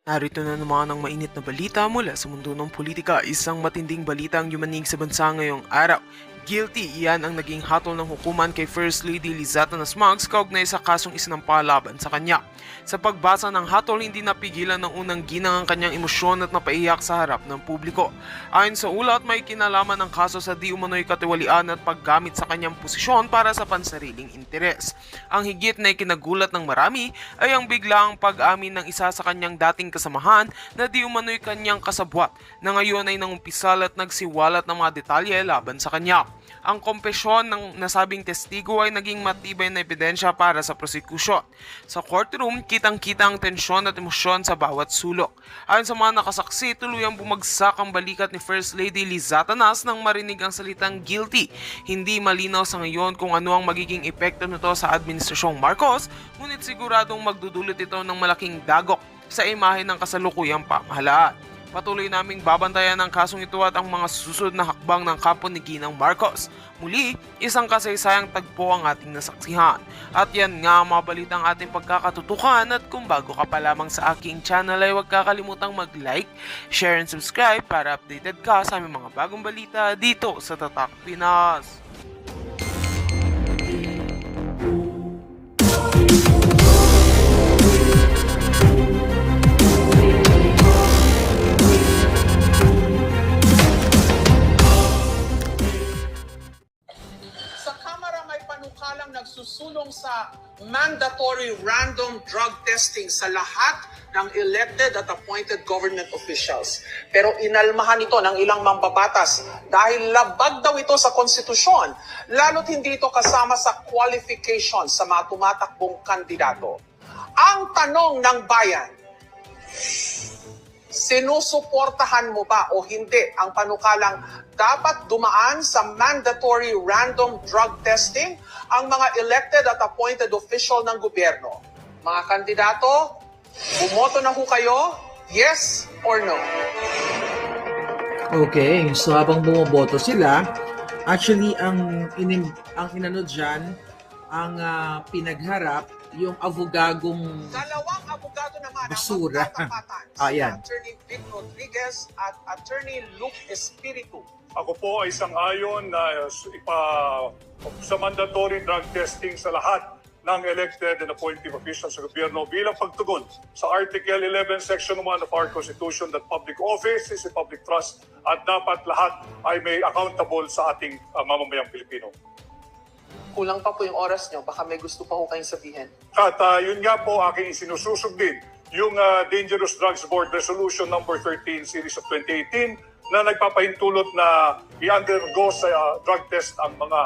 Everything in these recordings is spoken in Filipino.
Narito na naman ang mainit na balita mula sa mundo ng politika. Isang matinding balita ang yumanig sa bansa ngayong araw. Guilty, iyan ang naging hatol ng hukuman kay First Lady Lizata Nasmags kaugnay sa kasong isinampa laban sa kanya. Sa pagbasa ng hatol, hindi napigilan ng unang ginang ang kanyang emosyon at napaiyak sa harap ng publiko. Ayon sa ulat, may kinalaman ang kaso sa di umano'y katiwalian at paggamit sa kanyang posisyon para sa pansariling interes. Ang higit na ikinagulat ng marami ay ang biglaang pag-amin ng isa sa kanyang dating kasamahan na di umano'y kanyang kasabwat na ngayon ay nangumpisal at nagsiwalat ng mga detalye laban sa kanya. Ang kompesyon ng nasabing testigo ay naging matibay na ebidensya para sa prosekusyon. Sa courtroom, kitang-kita ang tensyon at emosyon sa bawat sulok. Ayon sa mga nakasaksi, tuluyang bumagsak ang balikat ni First Lady Lizata Nas nang marinig ang salitang guilty. Hindi malinaw sa ngayon kung ano ang magiging epekto nito sa Administrasyong Marcos, ngunit siguradong magdudulot ito ng malaking dagok sa imahe ng kasalukuyang pamahalaan. Patuloy naming babantayan ang kasong ito at ang mga susunod na hakbang ng kampo ni Ginang Marcos. Muli, isang kasaysayang tagpo ang ating nasaksihan. At yan nga ang mga balitang ating pagkakatutukan, at kung bago ka pa lamang sa aking channel ay huwag kakalimutang mag-like, share and subscribe para updated ka sa aming mga bagong balita dito sa Tatak Pinas. Sa Kamara may panukalang nagsusulong sa mandatory random drug testing sa lahat ng elected at appointed government officials. Pero inalmahan ito ng ilang mambabatas dahil labag daw ito sa konstitusyon, lalo't hindi ito kasama sa qualification sa mga tumatakbong kandidato. Ang tanong ng bayan, sinusuportahan mo ba o hindi ang panukalang dapat dumaan sa mandatory random drug testing ang mga elected at appointed official ng gobyerno? Mga kandidato, bumoto na ho kayo? Yes or no? Okay, so habang bumoboto sila, actually ang inano dyan, ang pinagharap, yung abogagong Dalawang abogado naman basura. ang magtatapatan, Ayan. Attorney Vic Rodriguez at Attorney Luke Espiritu. Ako po ay sang-ayon na sa mandatory drug testing sa lahat ng elected and appointed officials sa gobyerno bilang pagtugon sa Article 11, Section 1 of our Constitution that public office is a public trust at dapat lahat ay may accountable sa ating mamamayang Pilipino. Kulang pa po yung oras nyo, baka may gusto pa ho kayong sabihin. At yun nga po aking isinususog din yung Dangerous Drugs Board Resolution number 13 series of 2018 na nagpapahintulot na i-undergo sa drug test ang mga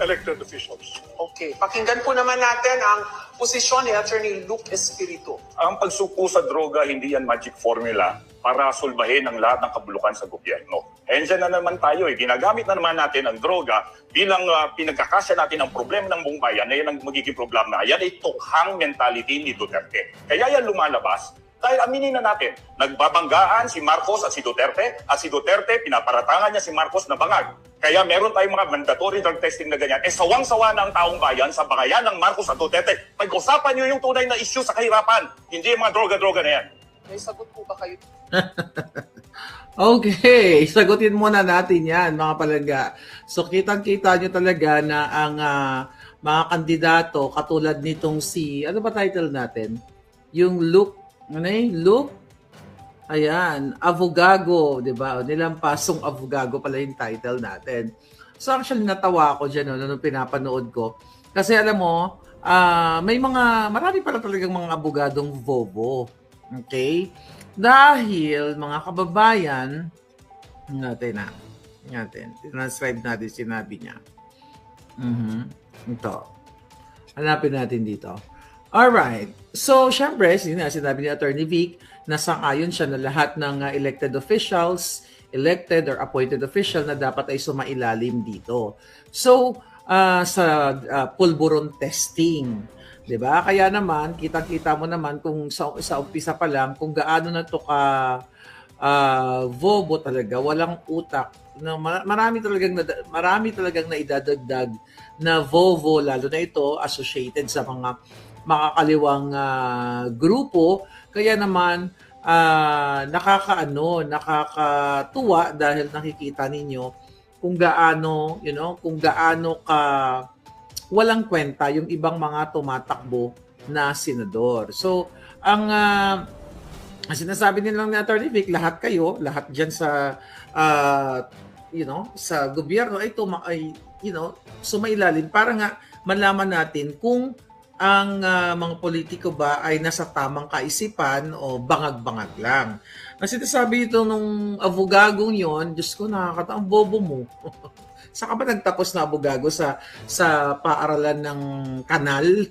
elected officials. Okay, pakinggan po naman natin ang posisyon ni Attorney Luke Espiritu. Ang pagsuko sa droga, hindi yan magic formula para sulbahin ang lahat ng kabulukan sa gobyerno. Diyan na naman tayo. Ginagamit na naman natin ang droga bilang pinagkakasya natin ang problema ng buong bayan na yan ang magiging problema. Yan ay tukhang mentality ni Duterte. Kaya yan lumalabas dahil aminin na natin, nagbabanggaan si Marcos at si Duterte pinaparatangan niya si Marcos na bangag. Kaya meron tayong mga mandatory drug testing na ganyan. Sawang-sawa na ang taong bayan sa bangayan ng Marcos at Duterte. Pag-usapan niyo yung tunay na issue sa kahirapan, hindi yung mga droga-droga na yan. May sagot po ba kayo? Okay, sagutin muna natin yan, mga palangga. So, kitang-kita nyo talaga na ang mga kandidato, katulad nitong ano ba title natin? Yung Luke, Luke? Ayan, Avogago, di ba? Nilampasong Avogago pala yung title natin. So, actually, natawa ako dyan nung pinapanood ko. Kasi alam mo, marami pala talagang mga abogadong vovo. Okay? Dahil mga kababayan, transcribe natin sinabi niya. Ito. Hanapin natin dito. Alright. So, syempre, sinabi ni Attorney Vic na sang-ayon siya na lahat ng elected officials, elected or appointed official na dapat ay sumailalim dito. So, sa pulburon testing, 'di ba? Kaya naman kitang-kita mo naman kung sa umpisa pa lang kung gaano na to ka vobo talaga, walang utak. Na marami talagang naidadagdag na vovo, lalo na ito associated sa mga makakaliwang grupo Kaya naman, nakakatuwa dahil nakikita ninyo kung gaano, kung gaano ka walang kwenta yung ibang mga tumatakbo na senador. So, ang sinasabi nilang ni Attorney Vic, lahat kayo, lahat dyan sa, sa gobyerno ay, sumailalim para nga malaman natin kung ang mga politiko ba ay nasa tamang kaisipan o bangag-bangag lang. Ang sinasabi ito nung abogagong yon, Diyos ko, nakakatawa, ang bobo mo. Saka ba nagtapos na abogago sa paaralan ng kanal?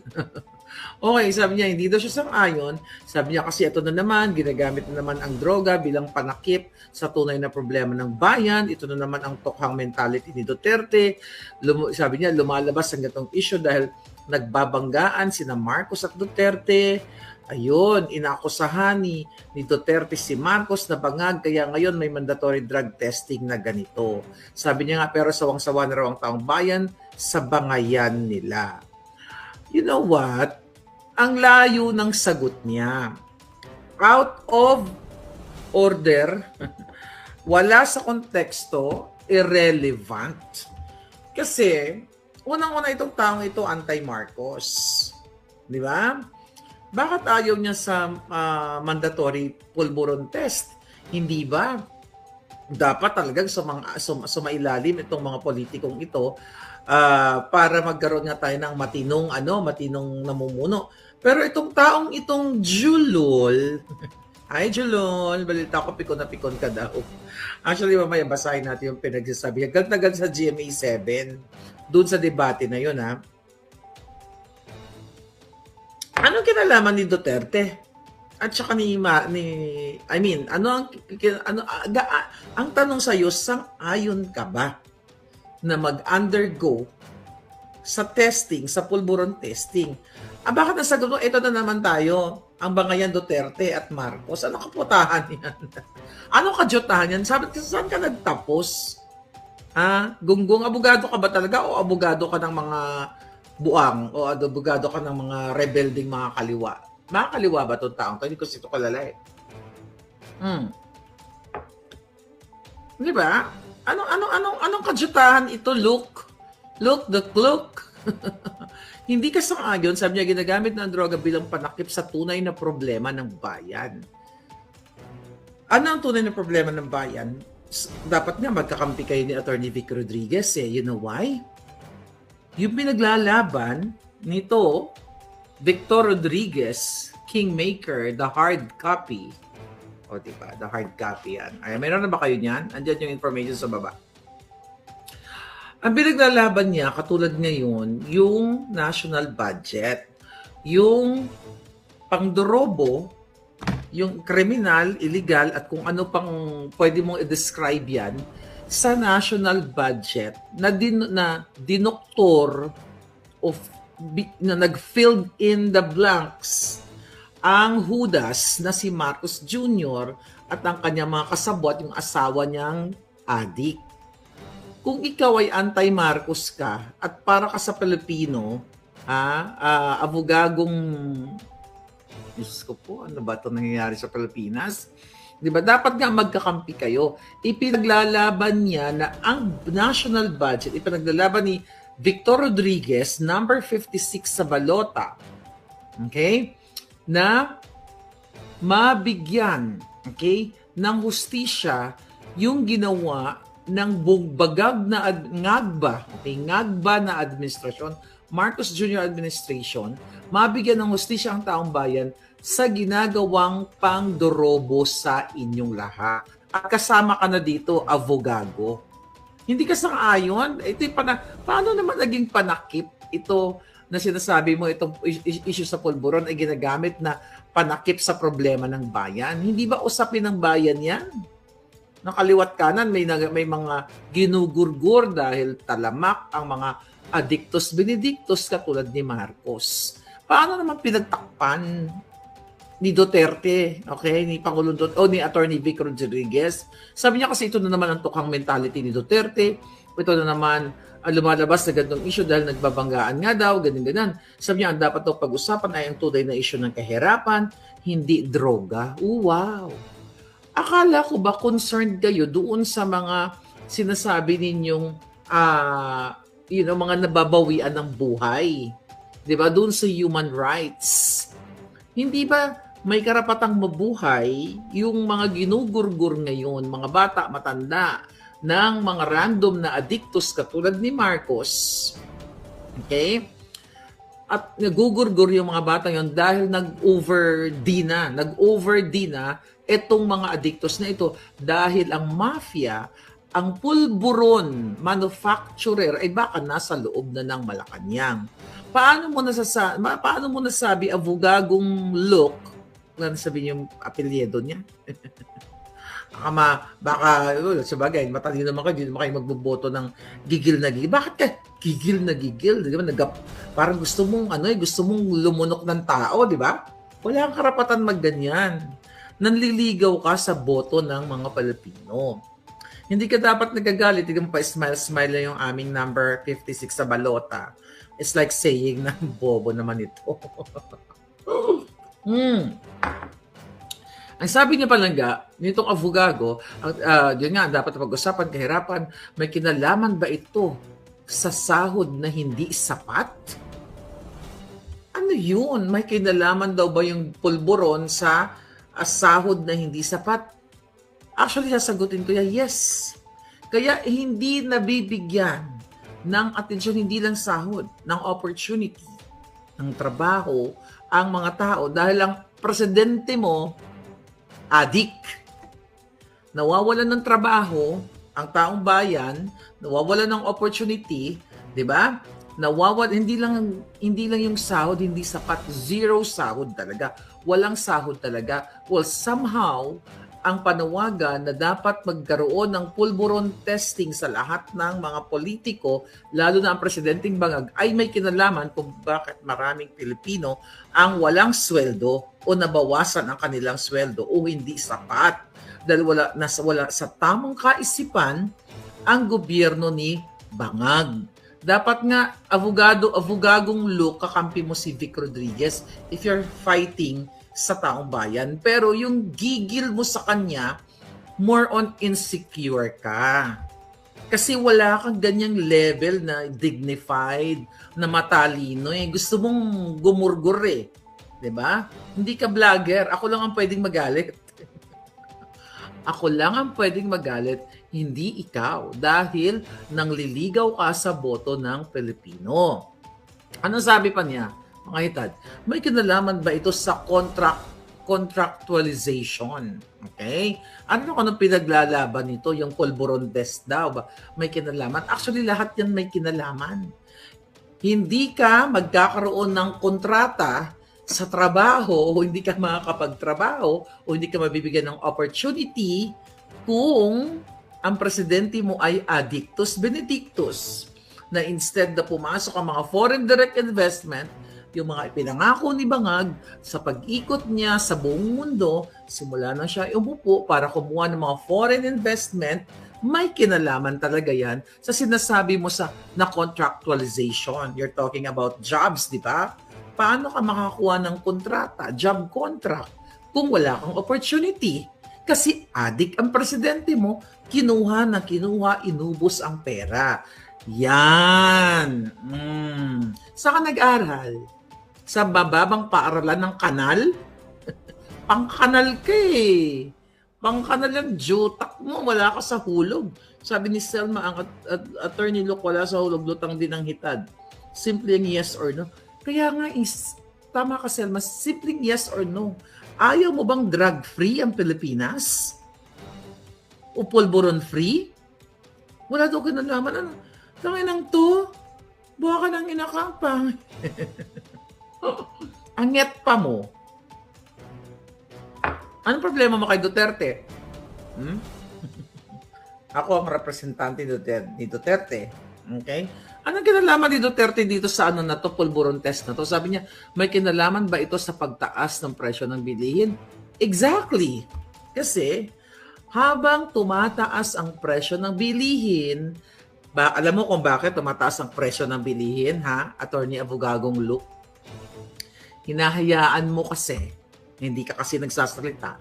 Okay, sabi niya, hindi daw siya sang-ayon. Sabi niya kasi ito na naman, ginagamit na naman ang droga bilang panakip sa tunay na problema ng bayan. Ito na naman ang tokhang mentality ni Duterte. Sabi niya, lumalabas ang gatong issue dahil nagbabanggaan sina Marcos at Duterte. Ayun, inakusahan ni Duterte si Marcos na bangag, kaya ngayon may mandatory drug testing na ganito. Sabi niya nga, pero sawang-sawa na raw ang taong bayan sa bangayan nila. You know what? Ang layo ng sagot niya. Out of order, wala sa konteksto, irrelevant. Kasi, unang-una itong taong ito, anti-Marcos. Di ba? Bakit ayaw niya sa mandatory pulburon test? Hindi ba? Dapat talagang sumailalim itong mga politikong ito para magkaroon nga tayo ng matinong namumuno. Pero itong taong itong Julol, hi Julol, balita ko pikon na pikon ka daw. Actually, mamaya basahin natin yung pinagsasabi. Agad sa GMA 7, doon sa debate na yun, ha? Anong kinalaman ni Duterte? At saka ang tanong sa iyo, sang-ayon ka ba na mag-undergo sa testing, sa pulburon testing? Bakit nasagot mo, ito na naman tayo, ang bangayan Duterte at Marcos. Ano kaputahan yan? Ano kadyutahan yan? Sabi, saan ka nagtapos? Gunggong, abogado ka ba talaga o abogado ka ng mga buang o abogado ka ng mga rebelding mga kaliwa? Mga kaliwa ba itong taong? Hindi ko sito kalala eh. Di ba? Anong kadyutahan ito, Look, the cloak. Hindi ka sang-ayon, sabi niya, ginagamit ng droga bilang panakip sa tunay na problema ng bayan. Ano ang tunay na problema ng bayan? Dapat nga magkakampi kayo ni Attorney Vic Rodriguez eh. You know why? Yung pinaglalaban nito, Victor Rodriguez, Kingmaker, the hard copy. O diba? The hard copy yan. Ay, mayroon na ba kayo niyan? Andiyan yung information sa baba. Ang pinaglalaban niya, katulad ngayon, yung national budget, yung pangdorobo, yung kriminal, illegal, at kung ano pang pwede mong i-describe yan, sa national budget na dinoktor na nag-filled in the blanks ang Judas na si Marcos Jr. at ang kanyang mga kasabwat, yung asawa niyang adik. Kung ikaw ay anti-Marcos ka at para ka sa Pilipino, abogagong, Diyos ko po, ano ba ito nangyayari sa Pilipinas? Di ba? Dapat nga magkakampi kayo. Ipinaglalaban niya na ang national budget, ipinaglalaban ni Victor Rodriguez, number 56 sa balota, okay, na mabigyan, okay, ng hustisya yung ginawa ng bugbagag na ngagba na administrasyon, Marcos Jr. administration, mabigyan ng hustisya ang taong bayan sa ginagawang pangdorobo sa inyong lahat. At kasama ka na dito, abogado. Hindi ka sang-ayon? Ito paano naman naging panakip ito na sinasabi mo, itong issue sa pulburon ay ginagamit na panakip sa problema ng bayan? Hindi ba usapin ng bayan yan? Nakaliwat kanan, may mga ginugurgur dahil talamak ang mga adictus benedictus katulad ni Marcos. Paano naman pinagtakpan ni Duterte, okay, ni Pangulong ni Attorney Vic Rodriguez? Sabi niya kasi ito na naman ang tukhang mentality ni Duterte. Ito na naman lumalabas na ganitong issue dahil nagbabanggaan nga daw, ganyan. Sabi niya, ang dapat daw pag-usapan ay ang tunay na issue ng kahirapan, hindi droga. Wow! Akala ko ba concerned kayo doon sa mga sinasabi ninyong mga nababawian ng buhay? 'Di ba? Doon sa human rights. Hindi ba may karapatang mabuhay yung mga ginugurgur ngayon, mga bata, matanda, ng mga random na addictos katulad ni Marcos? Okay? At nagugurgur yung mga bata yon dahil nag-over-D na itong mga addictos na ito dahil ang mafia, ang pulburon manufacturer ay baka nasa loob na ng Malacanang. Paano mo nasabi Avogagong Look, ano sabihin yung apelyido niya? Sabagay, matalino naman kayo, hindi naman kayo magboboto ng gigil na gigil. Bakit ka gigil na gigil? Di ba? Parang gusto mong lumunok ng tao, di ba? Wala kang karapatan magganyan. Nanliligaw ka sa boto ng mga Pilipino. Hindi ka dapat nagagalit. Hindi mo pa smile lang yung aming number 56 sa balota. It's like saying na bobo naman ito. Ang sabi niya palangga, nitong Avogago, yun nga, dapat pag-usapan, kahirapan, may kinalaman ba ito sa sahod na hindi sapat? Ano yun? May kinalaman daw ba yung pulburon sa sahod na hindi sapat? Actually, sasagutin ko yan, yes. Kaya hindi nabibigyan ng atensyon, hindi lang sahod, ng opportunity, ng trabaho, ang mga tao dahil ang presidente mo, adik. Nawawalan ng trabaho ang taong bayan, nawawalan ng opportunity, 'di ba? Hindi lang yung sahod hindi sapat, zero sahod talaga. Walang sahod talaga. Well, somehow ang panawagan na dapat magkaroon ng pulburon testing sa lahat ng mga politiko, lalo na ang presidenteng bangag, ay may kinalaman kung bakit maraming Pilipino ang walang sweldo o nabawasan ang kanilang sweldo o hindi sapat. Dahil wala sa tamang kaisipan ang gobyerno ni Bangag. Dapat nga, Avogagong Look, kakampi mo si Vic Rodriguez if you're fighting sa taong bayan. Pero yung gigil mo sa kanya, more on insecure ka. Kasi wala kang ganyang level na dignified, na matalino eh. Gusto mong gumurgur eh. 'Di ba? Hindi ka vlogger. Ako lang ang pwedeng magalit. Ako lang ang pwedeng magalit, hindi ikaw. Dahil nangliligaw ka sa boto ng Pilipino. Ano sabi pa niya? Mga hitad, may kinalaman ba ito sa contractualization? Okay? Ano kung anong pinaglalaban nito? Yung pulburon test daw ba? May kinalaman? Actually, lahat yan may kinalaman. Hindi ka magkakaroon ng kontrata sa trabaho o hindi ka makakapagtrabaho o hindi ka mabibigyan ng opportunity kung ang presidente mo ay addictus benedictus, na instead na pumasok ang mga foreign direct investment, yung mga ipinangako ni Bangag sa pag-ikot niya sa buong mundo, simula na siya umupo para kumuha ng mga foreign investment, may kinalaman talaga yan sa sinasabi mo na contractualization. You're talking about jobs, di ba? Paano ka makakuha ng kontrata, job contract, kung wala kang opportunity? Kasi adik ang presidente mo, kinuha, inubos ang pera. Yan. Saan ka nag-aral? Sa bababang paaralan ng kanal? Pangkanal ka eh. Pangkanal ang jutak mo, wala ka sa hulog. Sabi ni Selma, ang attorney Luke, wala sa hulog, lutang din ang hitad. Simple ang yes or no. Kaya nga, tama ka Selma, simple yes or no. Ayaw mo bang drug-free ang Pilipinas? O pulburon-free? Wala daw kinalaman. Ano? Tanginang to, buha ka ng inakapang. Anget pa mo. Anong problema mo kay Duterte? Ako ang representante ni Duterte. Okay? Anong kinalaman ni Duterte dito sa pulburon test na to? Sabi niya, may kinalaman ba ito sa pagtaas ng presyo ng bilihin? Exactly. Kasi, habang tumataas ang presyo ng bilihin, alam mo kung bakit tumataas ang presyo ng bilihin, ha? Attorney Avogagong Luke? Hinahayaan mo kasi hindi ka kasi nagsasalita,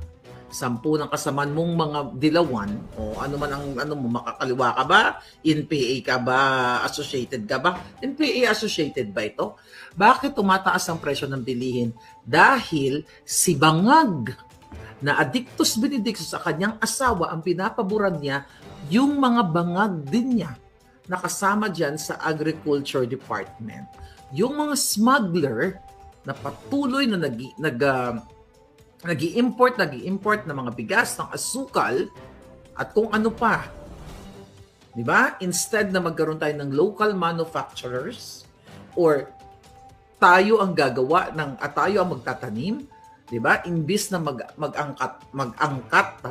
10 ng kasamaan mong mga dilawan o ano man ang ano mo, makakaliwa ka ba? NPA ka ba? Associated ka ba? NPA associated ba ito? Bakit tumataas ang presyo ng bilihin? Dahil si Bangag na Addictus Benedictus sa kanyang asawa, ang pinapaboran niya yung mga bangag din niya nakasama dyan sa Agriculture Department. Yung mga smuggler na patuloy na nag-i-import ng mga bigas, ng asukal, at kung ano pa. Di ba? Instead na magkaroon tayo ng local manufacturers or tayo ang gagawa at tayo ang magtatanim, di ba? Imbis na mag-angkat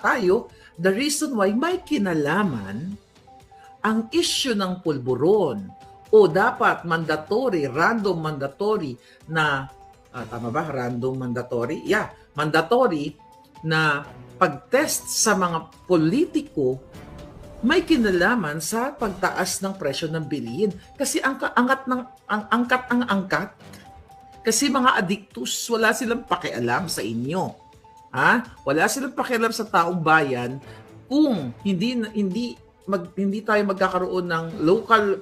tayo, the reason why may kinalaman ang issue ng pulburon o dapat random mandatory na tama ba? Random mandatory? Yeah, mandatory na pag-test sa mga politiko may kinalaman sa pagtaas ng presyo ng bilihin. Kasi angkat. Kasi mga addictus, wala silang pakialam sa inyo. Wala silang pakialam sa taong bayan kung hindi tayo magkakaroon ng local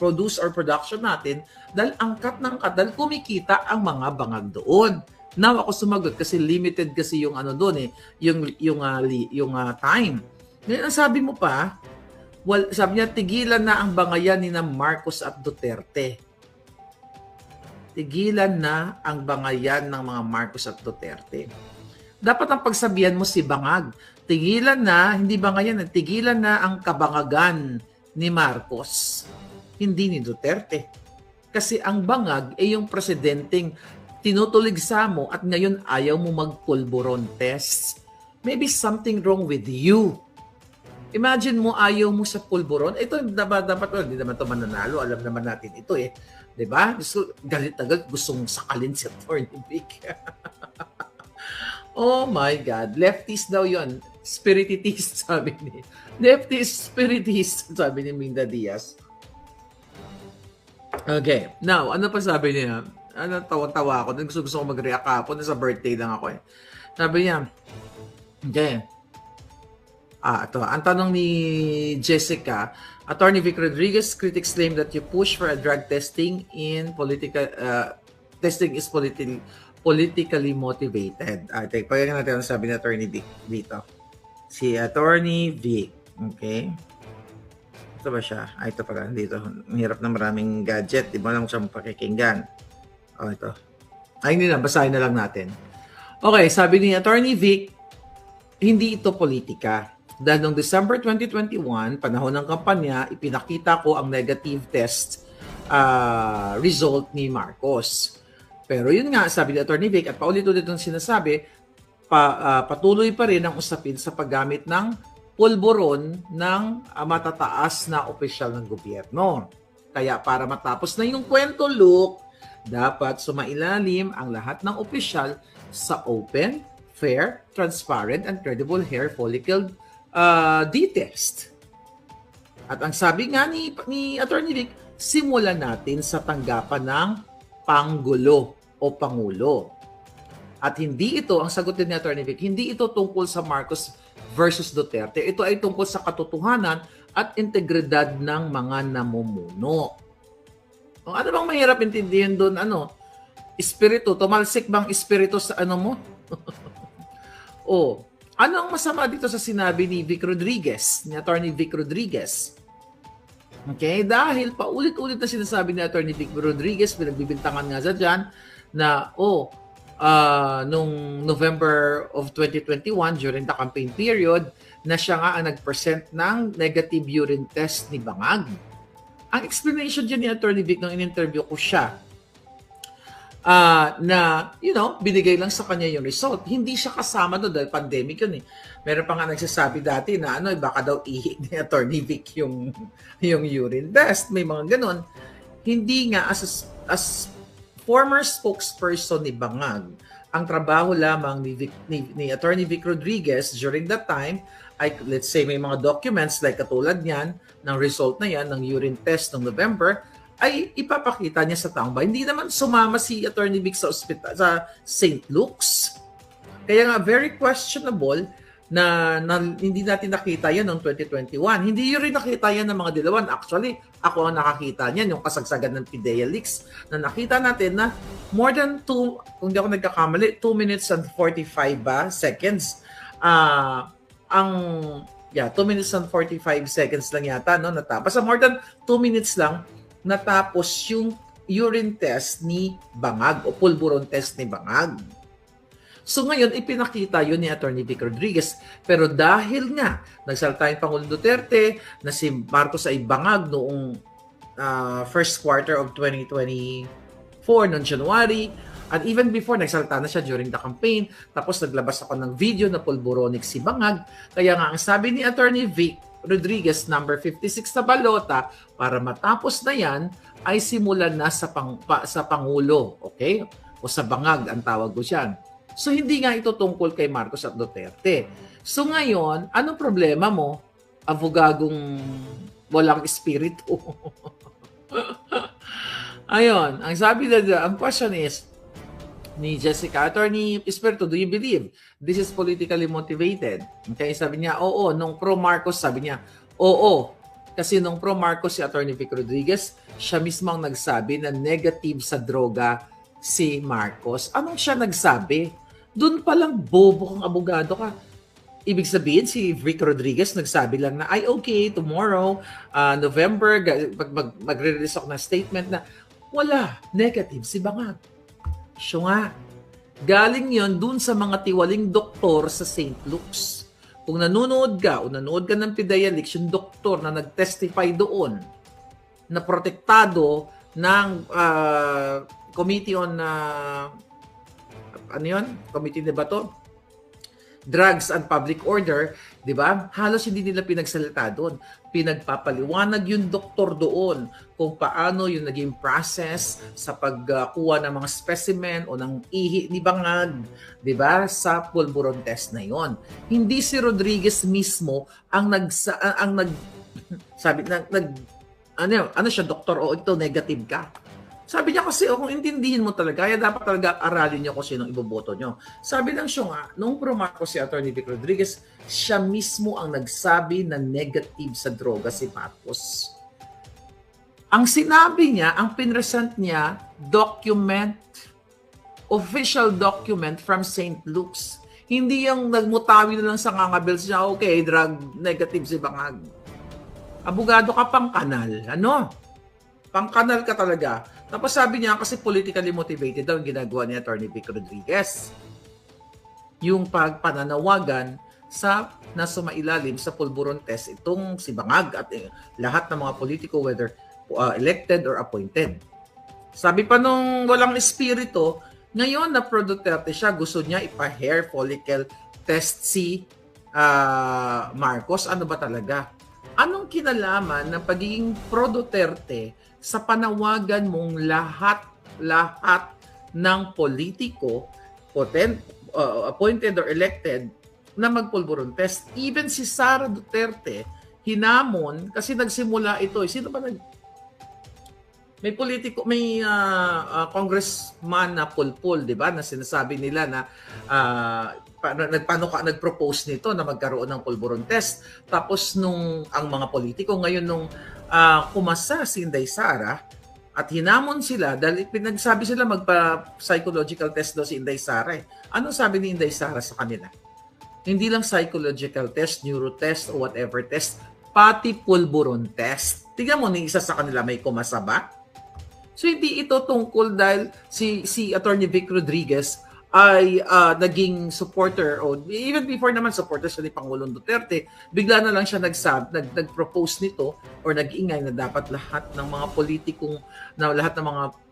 produce or production natin dahil dahil kumikita ang mga bangag doon. Now ako sumagot kasi limited kasi yung ano doon yung time. Ngayon ang sabi mo pa, sabi niya tigilan na ang bangayan ni na Marcos at Duterte. Tigilan na ang bangayan ng mga Marcos at Duterte. Dapat ang pagsabihan mo si Bangag. Tigilan na, hindi bangayan, tigilan na ang kabangagan ni Marcos, hindi ni Duterte. Kasi ang bangag ay yung presidenteng tinutuligsa mo at ngayon ayaw mo magpulburon test. Maybe something wrong with you. Imagine mo ayaw mo sa pulburon. Ito dapat hindi naman ito mananalo. Alam naman natin ito eh. 'Di ba? Galit na galit, gustong sakalin si Atty. Vic. Oh my God. Leftist daw yon. Spiritist, sabi ni. Leftist, spiritist, sabi ni Minda Diaz. Okay. Now, ano pa sabi niya? Tawa-tawa ako. Gusto ko mag-react ako. Sa birthday lang ako eh. Sabi niya, okay. Ito. Ang tanong ni Jessica, Attorney Vic Rodriguez, critics claim that you push for a drug testing in testing is politically motivated. Pagkakita natin ang sabi ni Attorney Vic dito. Si Attorney Vic. Okay. Ito ba siya? Ito pala. Dito. Mahirap na maraming gadget. Di ba lang siya mapakikinggan. Ito. Hindi na. Basahin na lang natin. Okay. Sabi ni Attorney Vic, hindi ito politika. Dahil noong December 2021, panahon ng kampanya, ipinakita ko ang negative test result ni Marcos. Pero yun nga, sabi ni Atty. Vic, at paulit-ulit ang sinasabi, patuloy pa rin ang usapin sa paggamit ng pulburon ng matataas na opisyal ng gobyerno. Kaya para matapos na yung kwento, Luke, dapat sumailalim ang lahat ng opisyal sa open, fair, transparent, and credible hair follicle D-test. At ang sabi nga ni Atty. Vic, simulan natin sa tanggapan ng Panggulo o Pangulo. At hindi ito, ang sagot din ni Atty. Vic, hindi ito tungkol sa Marcos versus Duterte. Ito ay tungkol sa katotohanan at integridad ng mga namumuno. Ano bang mahirap intindihin doon? Espiritu, tumalsik bang espiritu sa ano mo? Ano ang masama dito sa sinabi ni Vic Rodriguez, ni Atty. Vic Rodriguez? Okay, dahil paulit-ulit na sinasabi ni Atty. Vic Rodriguez, pinagbibintangan nga sa dyan, na nung November of 2021, during the campaign period, na siya nga ang nag-present ng negative urine test ni Bangag. Ang explanation dyan ni Atty. Vic nung in-interview ko siya, na, binigay lang sa kanya yung result. Hindi siya kasama doon dahil pandemic yun eh. Meron pa nga nagsasabi dati na baka daw ihi ni Atty. Vic yung urine test. May mga ganun. Hindi nga, as former spokesperson ni Bangag, ang trabaho lamang ni Atty. Vic Rodriguez during that time ay, let's say, may mga documents like katulad niyan, ng result na yan, ng urine test ng November, ay ipapakita niya sa taong bayan. Hindi naman sumama si Attorney Vic sa ospital, sa St. Luke's. Kaya nga, very questionable na hindi natin nakita yan noong 2021. Hindi yun rin nakita yan ng mga dilawan. Actually, ako ang nakakita niyan, yung kasagsagan ng PIDEA leaks, na nakita natin na more than 2, kung di ako nagkakamali, 2 minutes and 45 seconds. 2 minutes and 45 seconds lang yata, no? Natapos. Basta more than 2 minutes lang, natapos yung urine test ni Bangag o pulburon test ni Bangag. So ngayon, ipinakita yun ni Attorney Vic Rodriguez. Pero dahil nga, nagsalita yung Pangulong Duterte na si Marcos ay bangag noong first quarter of 2024, noong January, and even before, nagsalita na siya during the campaign. Tapos naglabas ako ng video na pulburonic si Bangag. Kaya nga, ang sabi ni Attorney Vic Rodriguez, number 56 na balota, para matapos na yan, ay simulan na sa Pangulo. Okay? O sa Bangag, ang tawag ko siyan. So, hindi nga ito tungkol kay Marcos at Duterte. So, ngayon, anong problema mo? Abogagong walang espiritu. Ayun, ang sabi na, ang question is, ni Jessica, Attorney Espiritu, do you believe this is politically motivated? Okay, sabi niya, oo. Nung pro-Marcos, sabi niya, oo. Kasi nung pro-Marcos si Attorney Vic Rodriguez, siya mismo ang nagsabi na negative sa droga si Marcos. Anong siya nagsabi? Doon palang bobo kang abogado ka. Ibig sabihin, si Vic Rodriguez nagsabi lang na, ay okay, tomorrow, November, magre-release ako ng statement na wala, negative si Bangag. So nga, galing yon dun sa mga tiwaling doktor sa St. Luke's. Kung nanonood ka o nanonood ka ng PIDEA leaks, yung doktor na nag-testify doon na protektado ng Committee on Committee na ba to? Drugs and Public Order, di ba? Halos hindi nila pinagsalita doon. Pinagpapaliwanag yung doktor doon kung paano yung naging process sa pagkuha ng mga specimen o ng ihi ni Bangag, di ba? Sa pulburon test na yon. Hindi si Rodriguez mismo ang sabi ano siya, doktor, o ito negative ka. Sabi niya kasi, kung intindihin mo talaga, kaya dapat talaga aralin niyo kung sinong iboboto niyo. Sabi lang siya nga, nung pro-Marcos si Attorney Vic Rodriguez, siya mismo ang nagsabi na negative sa droga si Marcos. Ang sinabi niya, ang pinresent niya, official document from St. Luke's. Hindi yung nagmutawi na lang sa ngangabels niya, okay, drug negative si Bangag. Abogado ka pang kanal. Ano? Pang kanal ka talaga. Tapos sabi niya, kasi politically motivated daw ang ginagawa ni Attorney Vic Rodriguez. Yung pagpananawagan sa nasumailalim sa pulburon test itong si Bangag at lahat ng mga politiko, whether elected or appointed. Sabi pa nung walang espiritu, ngayon na pro Duterte siya, gusto niya ipa-hair follicle test si Marcos. Ano ba talaga? Anong kinalaman ng pagiging pro Duterte sa panawagan mong lahat ng politiko, appointed or elected, na magpulburon test? Even si Sara Duterte, hinamon, kasi nagsimula ito. Sino ba may politiko, may congressman na pulpul, di ba, na sinasabi nila na nag-propose nito na magkaroon ng pulburon test. Tapos ang mga politiko ngayon nung kumasa si Inday Sara at hinamon sila dahil pinagsabi sila magpa-psychological test daw si Inday Sara. Anong sabi ni Inday Sara sa kanila? Hindi lang psychological test, neuro test o whatever test, pati pulburon test. Tingnan mo, ni isa sa kanila may kumasa ba? So hindi ito tungkol dahil si Attorney Vic Rodriguez ay naging supporter o even before naman supporter siya ni Pangulong Duterte, bigla na lang siya nag-propose nito or nag-ingay na dapat lahat ng mga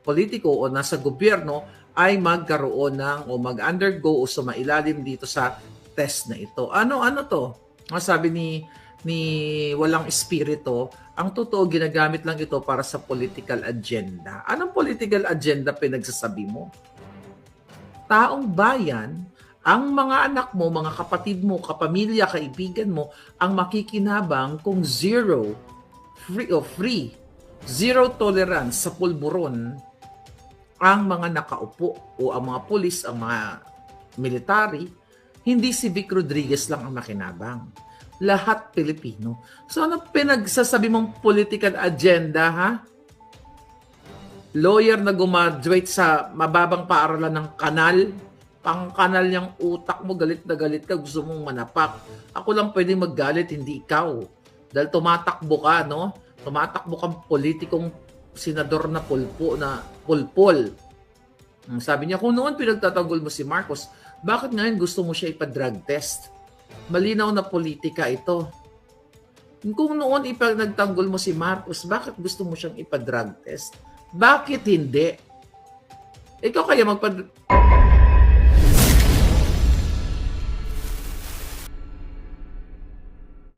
politiko o nasa gobyerno ay magkaroon ng o mag-undergo o sumailalim dito sa test na ito. Ano to? Sabi ni walang espiritu, ang totoo ginagamit lang ito para sa political agenda. Anong political agenda pinagsasabi mo? Taong bayan, ang mga anak mo, mga kapatid mo, kapamilya, kaibigan mo, ang makikinabang kung free zero tolerance sa pulburon ang mga nakaupo o ang mga pulis, ang mga military, hindi si Vic Rodriguez lang ang makinabang. Lahat Pilipino. So ano pinagsasabi mong political agenda, ha? Lawyer na gumaduate sa mababang paaralan ng kanal, pang-kanal yung utak mo, galit na galit ka, gusto mong manapak. Ako lang pwede maggalit, hindi ikaw. Dahil tumatakbo ka, no? Tumatakbo kang politikong senador na pulpo, na pulpol. Sabi niya, kung noon pinagtatanggol mo si Marcos, bakit ngayon gusto mo siya ipa-drug test? Malinaw na politika ito. Kung noon nagtanggol mo si Marcos, bakit gusto mo siyang ipa-drug test? Bakit hindi? Ikaw kaya